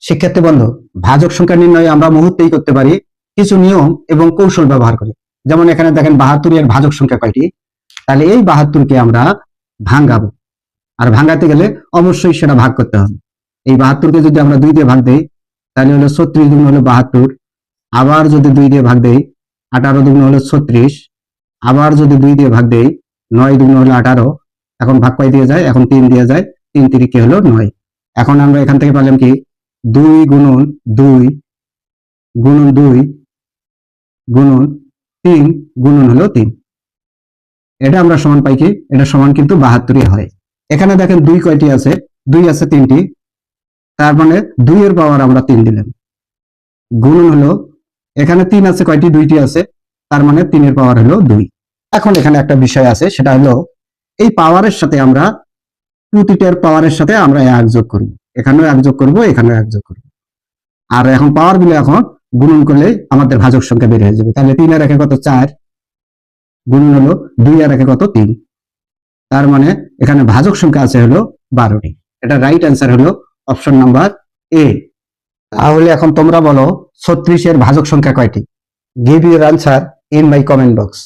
শিক্ষার্থী বন্ধু, ভাজক সংখ্যা নির্ণয় আমরা মুহূর্তেই করতে পারি কিছু নিয়ম এবং কৌশল ব্যবহার করে। যেমন এখানে দেখেন 72 এর ভাজক সংখ্যা কয়টি। তাহলে এই 72 কে আমরা ভাঙাবো, আর ভাঙাতে গেলে অবশ্যই সেটা ভাগ করতে হবে। এই 72 কে যদি আমরা 2 দিয়ে ভাগ দেই তাহলে হলো 36 দুগুণ হলো 72। আবার যদি 2 দিয়ে ভাগ দেই 18 দুগুণ হলো 36। আবার যদি 2 দিয়ে ভাগ দেই 9 দুগুণ হলো 18। এখন ভাগ কয় দিয়ে যায়? এখন 3 দিয়ে যায়। 3 তিরিকে হলো 9। এখন আমরা এখান থেকে পেলাম কি 2 গুণন 2 গুণন 2 গুণন 3 গুণন হলো 3। এটা আমরা সমান পাই কি? এটা সমান কিন্তু 72 হয়। এখানে দেখেন 2 কয়টি আছে? 2 আছে 3টি। তার মানে 2 এর পাওয়ার আমরা 3 দিলাম। গুণন হলো এখানে 3 আছে কয়টি? 2টি আছে। তার মানে 3 এর পাওয়ার হলো 2। এখন এখানে একটা বিষয় আছে, সেটা হলো এই পাওয়ারের সাথে আমরা প্রতিটার পাওয়ারের সাথে আমরা এক যোগ করব। এখানেও এক যোগ করব, এখানেও এক যোগ করব। আর এখন পাওয়ার গুলো এখন গুণন করলে আমাদের ভাজক সংখ্যা বের হয়ে যাবে। তাহলে 3 আর 1 কত? 4 গুণন হলো 2 আর 1 কত? 3। তার মানে এখানে ভাজক সংখ্যা আছে হলো 12টি। এটা রাইট অ্যান্সার হলো অপশন নাম্বার এ। তাহলে এখন তোমরা বলো 36 এর ভাজক সংখ্যা কয়টি? Give your answer in my comment box.